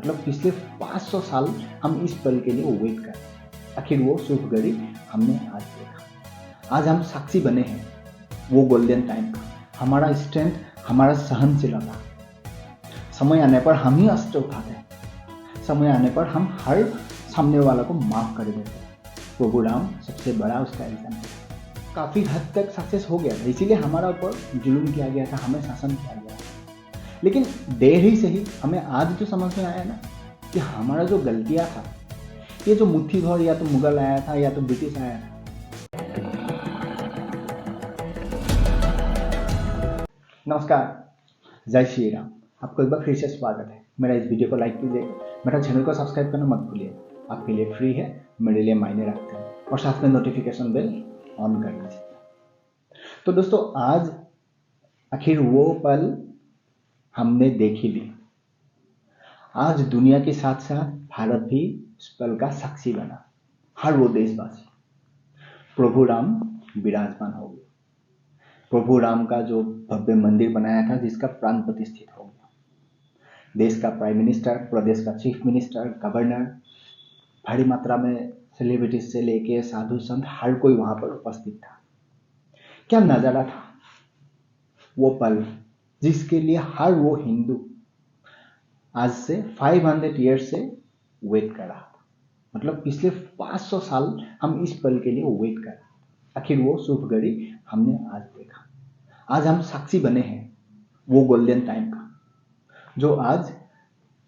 मतलब पिछले 500 साल हम इस पल के लिए वेट कर रहे हैं। आखिर वो शुभ घड़ी हमने आज देखा। आज हम साक्षी बने हैं वो गोल्डन टाइम का। हमारा स्ट्रेंथ, हमारा सहनशीलता, समय आने पर हम ही अस्त्र उठाते हैं। समय आने पर हम हर सामने वाला को माफ कर देते हैं। प्रभु राम सबसे बड़ा उसका एग्जाम्पल है। काफी हद तक सक्सेस हो गया था, इसीलिए हमारा ऊपर जुल्म किया गया था, हमें शासन किया गया था। लेकिन देर ही सही हमें आज जो समझ में आया ना कि हमारा जो गलतियां था, ये जो मुट्ठी भर या तो मुगल आया था या तो ब्रिटिश आया था। नमस्कार, जय श्री राम। आपको एक बार फिर से स्वागत है। मेरा इस वीडियो को लाइक कीजिए, मेरा चैनल को सब्सक्राइब करना मत भूलिए। आपके लिए फ्री है, मेरे लिए मायने रखते हैं, और साथ में नोटिफिकेशन बेल ऑन कर लीजिए। तो दोस्तों, आज आखिर वो पल हमने देख ही ली। आज दुनिया के साथ साथ भारत भी इस पल का साक्षी बना। हर वो देशवासी, प्रभु राम विराजमान हो गए। प्रभु राम का जो भव्य मंदिर बनाया था, जिसका प्राण प्रतिष्ठित हो गया। देश का प्राइम मिनिस्टर, प्रदेश का चीफ मिनिस्टर, गवर्नर, भारी मात्रा में सेलिब्रिटीज से लेके साधु संत, हर कोई वहां पर उपस्थित था। क्या नजारा था वो पल, जिसके लिए हर वो हिंदू आज से 500 ईयर्स से वेट कर रहा था। मतलब पिछले 500 साल हम इस पल के लिए वेट कर रहे हैं। आखिर वो शुभ घड़ी हमने आज देखा। आज हम साक्षी बने हैं वो गोल्डन टाइम का, जो आज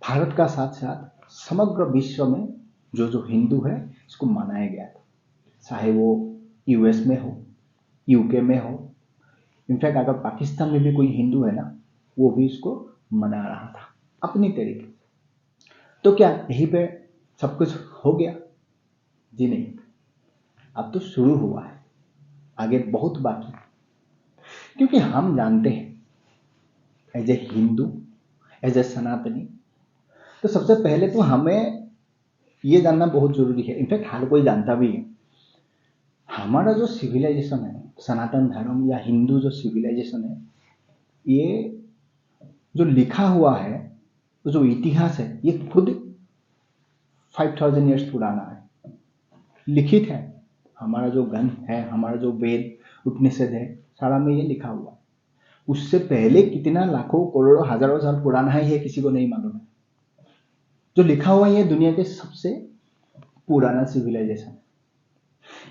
भारत का साथ साथ समग्र विश्व में जो हिंदू है इसको मनाया गया था। चाहे वो यूएस में हो, यूके में हो, इनफैक्ट अगर पाकिस्तान में भी कोई हिंदू है ना, वो भी इसको मना रहा था अपनी तरीके से। तो क्या यहीं पे सब कुछ हो गया? जी नहीं, अब तो शुरू हुआ है, आगे बहुत बाकी है। क्योंकि हम जानते हैं as a Hindu, as a Sanatani, तो सबसे पहले तो हमें ये जानना बहुत जरूरी है, इनफैक्ट हर कोई जानता भी है, हमारा जो सिविलाइजेशन है, सनातन धर्म या हिंदू जो सिविलाइजेशन है, ये जो लिखा हुआ है, तो जो इतिहास है, ये खुद 5000 ईयर्स पुराना है, लिखित है। हमारा जो ग्रंथ है, हमारा जो वेद उपनिषद है, सारा में ये लिखा हुआ है। उससे पहले कितना लाखों करोड़ों हजारों साल पुराना है, ये किसी को नहीं मालूम है। जो लिखा हुआ है, ये दुनिया के सबसे पुराना सिविलाइजेशन है।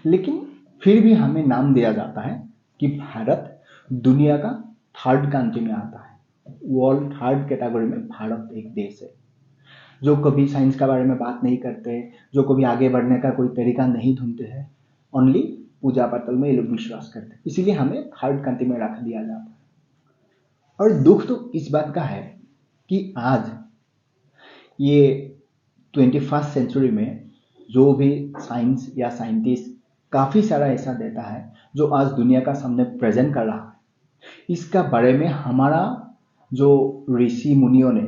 लेकिन फिर भी हमें नाम दिया जाता है कि भारत दुनिया का थर्ड कंट्री में आता है। वर्ल्ड थर्ड कैटेगरी में भारत एक देश है जो कभी साइंस के बारे में बात नहीं करते, जो कभी आगे बढ़ने का कोई तरीका नहीं ढूंढते हैं, ओनली पूजा पातल में ये लोग विश्वास करते हैं। इसीलिए हमें थर्ड कंट्री में रख दिया जाता है। और दुख तो इस बात का है कि आज ये 21st सेंचुरी में जो भी साइंस या साइंटिस्ट काफी सारा ऐसा देता है जो आज दुनिया का सामने प्रेजेंट कर रहा है, इसका बारे में हमारा जो ऋषि मुनियों ने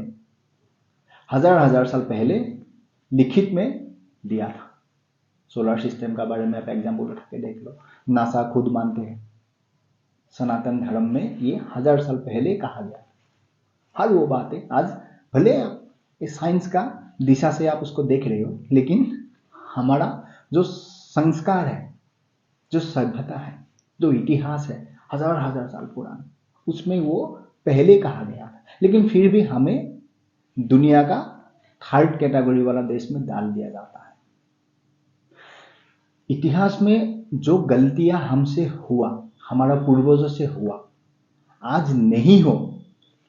हजार साल पहले लिखित में दिया था। सोलर सिस्टम का बारे में आप एग्जाम्पल उठा के देख लो, नासा खुद मानते हैं सनातन धर्म में ये 1000 साल पहले कहा गया। हर वो बातें आज भले इस साइंस का दिशा से आप उसको देख रहे हो, लेकिन हमारा जो संस्कार है, जो सभ्यता है, जो इतिहास है हजार साल पुराना, उसमें वो पहले कहा गया था। लेकिन फिर भी हमें दुनिया का थर्ड कैटेगरी वाला देश में डाल दिया जाता है। इतिहास में जो गलतियां हमसे हुआ, हमारा पूर्वजों से हुआ, आज नहीं हो,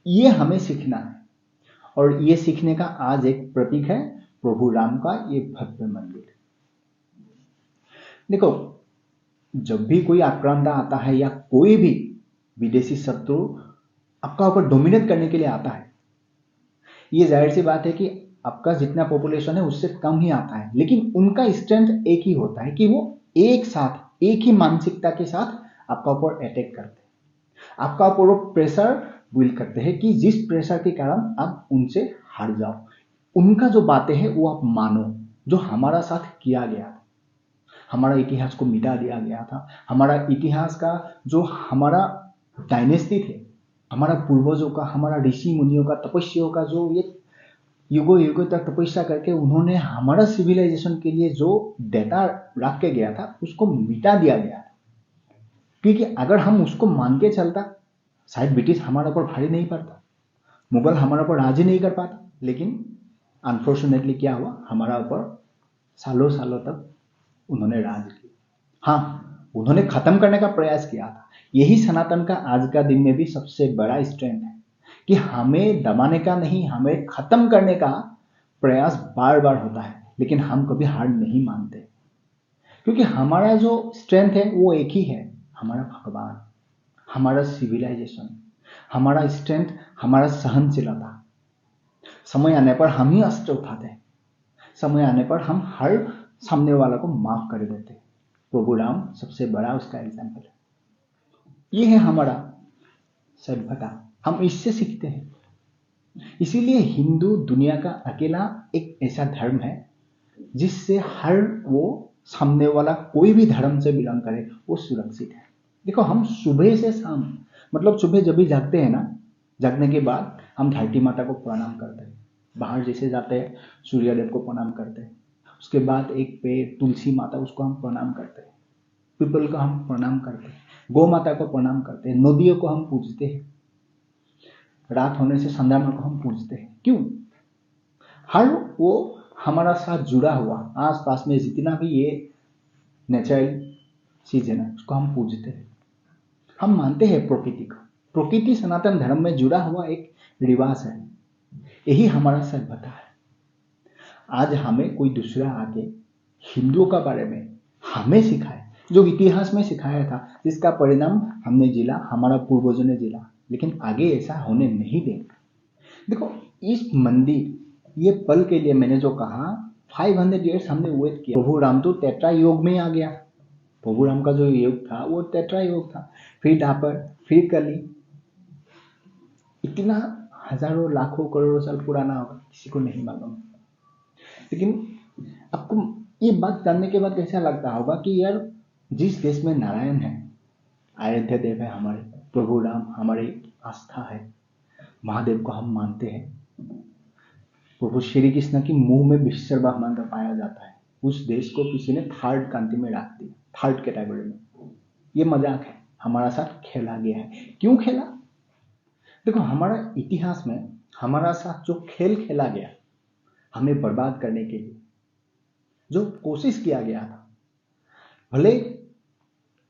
ये हमें सीखना है। और ये सीखने का आज एक प्रतीक है प्रभु राम का ये भव्य मंदिर। देखो, जब भी कोई आक्रांता आता है या कोई भी विदेशी शत्रु आपका ऊपर डोमिनेट करने के लिए आता है, ये जाहिर सी बात है कि आपका जितना पॉपुलेशन है उससे कम ही आता है, लेकिन उनका स्ट्रेंथ एक ही होता है कि वो एक साथ, एक ही मानसिकता के साथ आपका ऊपर अटैक करते हैं, आपका ऊपर वो प्रेशर बिल्ड करते हैं कि जिस प्रेशर के कारण आप उनसे हार जाओ। उनका जो बातें हैं वो आप मानो, जो हमारा साथ किया गया था, हमारा इतिहास को मिटा दिया गया था, हमारा इतिहास का जो हमारा डायनेस्टी थे, हमारा पूर्वजों का, हमारा ऋषि मुनियों का, तपस्वियों का जो ये युगों युगों तक तपस्या करके उन्होंने हमारा सिविलाइजेशन के लिए जो डेटा रख के गया था उसको मिटा दिया गया था। क्योंकि अगर हम उसको मान के चलता शायद ब्रिटिश हमारे ऊपर भारी नहीं पड़ता, मुगल हमारे ऊपर राज ही नहीं कर पाता। लेकिन अनफॉर्चुनेटली क्या हुआ, हमारा ऊपर सालों सालों तक उन्होंने राज किया। हाँ, उन्होंने खत्म करने का प्रयास किया था। यही सनातन का आज का दिन में भी सबसे बड़ा स्ट्रेंथ है कि हमें दबाने का नहीं, हमें खत्म करने का प्रयास बार बार होता है, लेकिन हम कभी हार नहीं मानते। क्योंकि हमारा जो स्ट्रेंथ है वो एक ही है, हमारा भगवान, हमारा सिविलाइजेशन, हमारा स्ट्रेंथ, हमारा सहनशीलता। समय आने पर हम ही अस्त्र उठाते हैं, समय आने पर हम हर सामने वाला को माफ कर देते हैं। प्रभु राम सबसे बड़ा उसका एग्जाम्पल है। ये है हमारा सभ्यता, हम इससे सीखते हैं। इसीलिए हिंदू दुनिया का अकेला एक ऐसा धर्म है जिससे हर वो सामने वाला कोई भी धर्म से बिलोंग करे वो सुरक्षित है। देखो, हम सुबह से शाम, मतलब सुबह जब भी जागते हैं ना, जागने के बाद हम धरती माता को प्रणाम करते हैं, बाहर जैसे जाते हैं सूर्यदेव को प्रणाम करते हैं, उसके बाद एक पेड़ तुलसी माता उसको हम प्रणाम करते हैं, पीपल को हम प्रणाम करते हैं, गौ माता को प्रणाम करते हैं, नदियों को हम पूजते हैं, रात होने से संध्या माँ को हम पूजते हैं। क्यों? हर वो हमारा साथ जुड़ा हुआ आस पास में जितना भी ये नेचुरल चीज है ना, उसको हम पूजते हैं, हम मानते हैं प्रकृति को। प्रकृति सनातन धर्म में जुड़ा हुआ एक रिवाज है, यही हमारा सभ्यता है। आज हमें कोई दूसरा आके हिंदुओं का बारे में हमें सिखाए, जो इतिहास में सिखाया था, जिसका परिणाम हमने झेला, हमारा पूर्वजों ने झेला, लेकिन आगे ऐसा होने नहीं देंगे। देखो, इस मंदिर, ये पल के लिए मैंने जो कहा 500 ईयर्स हमने वेट किया। प्रभु राम तो तेत्रा योग में आ गया। प्रभु राम का जो योग था वो तेत्रा योग था, फिर द्वापर, फिर कली। इतना हजारों लाखों करोड़ों साल पुराना होगा, किसी को नहीं मालूम। लेकिन आपको ये बात जानने के बाद कैसा लगता होगा कि यार, जिस देश में नारायण है, अयोध्या देव है, हमारे प्रभु राम हमारी आस्था है, महादेव को हम मानते हैं, प्रभु श्री कृष्ण की मुंह में विश्ववा मंत्र पाया जाता है, उस देश को किसी ने थर्ड कांति में रख दिया, थर्ड कैटेगरी में। ये मजाक है, हमारा साथ खेला गया है। क्यों खेला? देखो, हमारा इतिहास में हमारा साथ जो खेल खेला गया, हमें बर्बाद करने के लिए जो कोशिश किया गया था, भले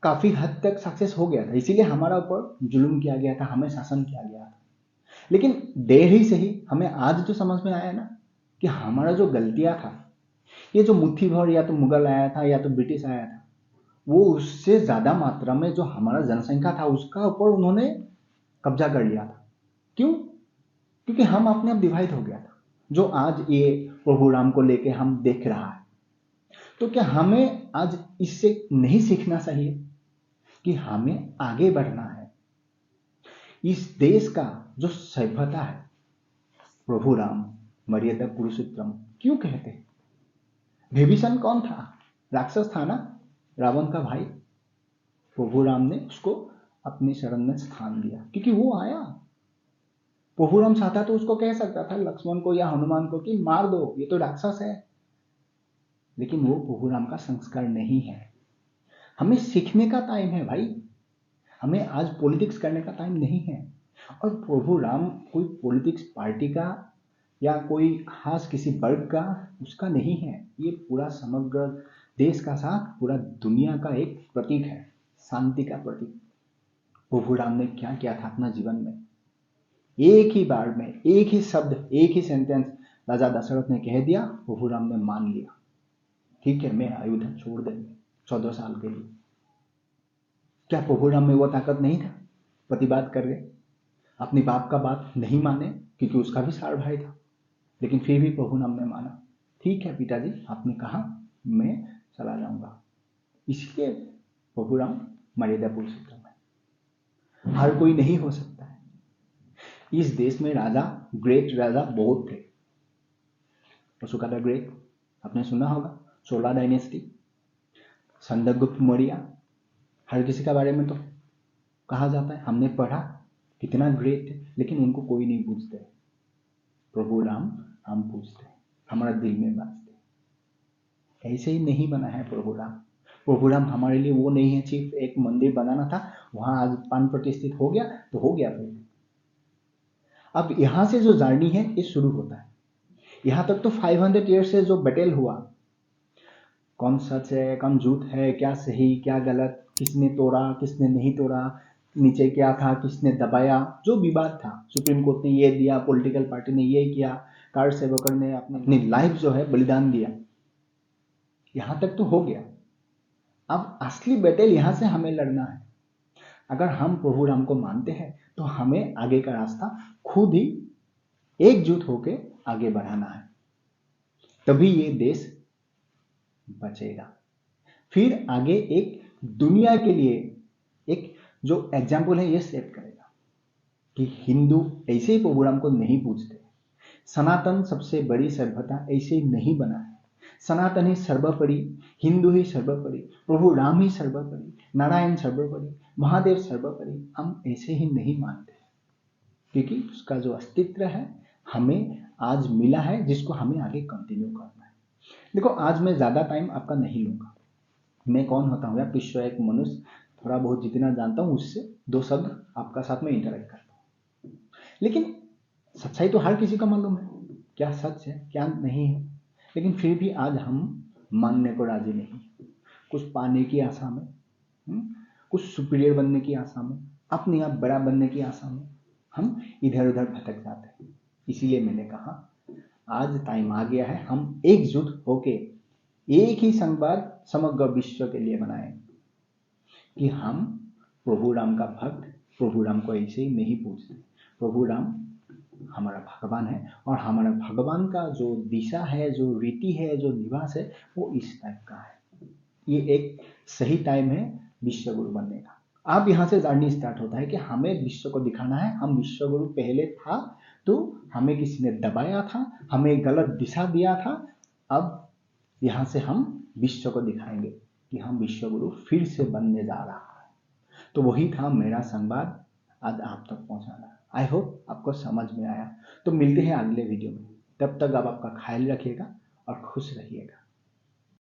काफी हद तक सक्सेस हो गया था, इसीलिए हमारा ऊपर जुल्म किया गया था, हमें शासन किया गया था। लेकिन देर ही सही हमें आज जो समझ में आया ना कि हमारा जो गलतियां था, ये जो मुट्ठी भर या तो मुगल आया था या तो ब्रिटिश आया था, वो उससे ज्यादा मात्रा में जो हमारा जनसंख्या था उसका ऊपर उन्होंने कब्जा कर लिया था। क्यों? क्योंकि हम अपने आप डिवाइड हो गया था, जो आज ये प्रभु राम को लेके हम देख रहा है। तो क्या हमें आज इससे नहीं सीखना चाहिए कि हमें आगे बढ़ना है? इस देश का जो सभ्यता है, प्रभु राम मर्यादा पुरुषोत्तम क्यों कहते हैं? विभीषण कौन था? राक्षस था ना, रावण का भाई। प्रभु राम ने उसको अपनी शरण में स्थान दिया क्योंकि वो आया। प्रभु राम चाहता तो उसको कह सकता था लक्ष्मण को या हनुमान को कि मार दो, ये तो राक्षस है, लेकिन वो प्रभु राम का संस्कार नहीं है। हमें सीखने का टाइम है भाई, हमें आज पॉलिटिक्स करने का टाइम नहीं है। और प्रभु राम कोई पॉलिटिक्स पार्टी का या कोई खास किसी वर्ग का उसका नहीं है, ये पूरा समग्र देश का साथ पूरा दुनिया का एक प्रतीक है, शांति का प्रतीक। प्रभु राम ने क्या किया था अपना जीवन में? एक ही बार में, एक ही शब्द, एक ही सेंटेंस राजा दशरथ ने कह दिया, प्रभु राम ने मान लिया, ठीक है मैं अयोध्या छोड़ देंगे 14 साल के लिए। क्या प्रभु राम में वो ताकत नहीं था? प्रतिवाद कर गए, अपनी बाप का बात नहीं माने क्योंकि उसका भी सार भाई था, लेकिन फिर भी प्रभु राम ने माना, ठीक है पिताजी आपने कहा मैं चला जाऊंगा। इसलिए प्रभु राम मर्यादा पुरुषोत्तम है, हर कोई नहीं हो सकता है। इस देश में राजा, ग्रेट राजा बहुत थे। अशोका द ग्रेट आपने सुना होगा, 16 डायनेस्टी, चंद्रगुप्त मौर्य, हर किसी के बारे में तो कहा जाता है, हमने पढ़ा कितना ग्रेट थे, लेकिन उनको कोई नहीं पूछते। प्रभु राम हम पूजते हैं, हमारा दिल में बसते हैं। ऐसे ही नहीं बना है प्रभु राम। प्रभु राम हमारे लिए वो नहीं है सिर्फ एक मंदिर बनाना था, वहां आज प्राण प्रतिष्ठित हो गया तो हो गया फिर। अब यहां से जो जर्नी है ये शुरू होता है। यहां तक तो 500 ईयर से जो बैटल हुआ, कौन सच है कौन झूठ है, क्या सही क्या गलत, किसने तोड़ा किसने नहीं तोड़ा, नीचे क्या था किसने दबाया, जो विवाद था, सुप्रीम कोर्ट ने ये दिया, पॉलिटिकल पार्टी ने ये किया, कार सेवकर ने अपनी लाइफ जो है बलिदान दिया, यहां तक तो हो गया। अब असली बैटल यहां से हमें लड़ना है। अगर हम प्रभु राम को मानते हैं तो हमें आगे का रास्ता खुद ही एकजुट होकर आगे बढ़ाना है, तभी ये देश बचेगा। फिर आगे एक दुनिया के लिए एक जो एग्जाम्पल है ये सेट करेगा कि हिंदू ऐसे ही प्रभु राम को नहीं पूजते, सनातन सबसे बड़ी सभ्यता ऐसे ही नहीं बना है, सनातन ही सर्वोपरि, हिंदू ही सर्वोपरि, प्रभु राम ही सर्वोपरि, नारायण सर्वोपरि, महादेव सर्वोपरि, हम ऐसे ही नहीं मानते, क्योंकि उसका जो अस्तित्व है हमें आज मिला है, जिसको हमें आगे कंटिन्यू करना है। देखो आज मैं ज्यादा टाइम आपका नहीं लूंगा, मैं कौन होता हूँ, विश्व एक मनुष्य, थोड़ा बहुत जितना जानता हूँ उससे दो शब्द आपका साथ में इंटरेक्ट करता हूँ। लेकिन सच्चाई तो हर किसी को मालूम है, क्या सच है क्या नहीं है, लेकिन फिर भी आज हम मानने को राजी नहीं, कुछ पाने की आशा में, कुछ सुपीरियर बनने की आशा में, अपने आप बड़ा बनने की आशा में हम इधर उधर भटक जाते हैं। इसीलिए मैंने कहा आज टाइम आ गया है, हम एकजुट होके एक ही संवाद समग्र विश्व के लिए बनाएं कि हम प्रभु राम का भक्त, प्रभु राम को ऐसे ही नहीं पूजते, प्रभु राम हमारा भगवान है, और हमारा भगवान का जो दिशा है, जो रीति है, जो निवास है, वो इस टाइप का है। ये एक सही टाइम है विश्व गुरु बनने का। अब यहाँ से जर्नी स्टार्ट होता है कि हमें विश्व को दिखाना है, हम विश्व गुरु पहले था तो हमें किसी ने दबाया था, हमें गलत दिशा दिया था, अब यहाँ से हम विश्व को दिखाएंगे कि हम विश्व गुरु फिर से बनने जा रहा है। तो वही था मेरा संवाद आज आप तक पहुंचाना। आई होप आपको समझ में आया। तो मिलते हैं अगले वीडियो में, तब तक आप आपका ख्याल रखिएगा और खुश रहिएगा।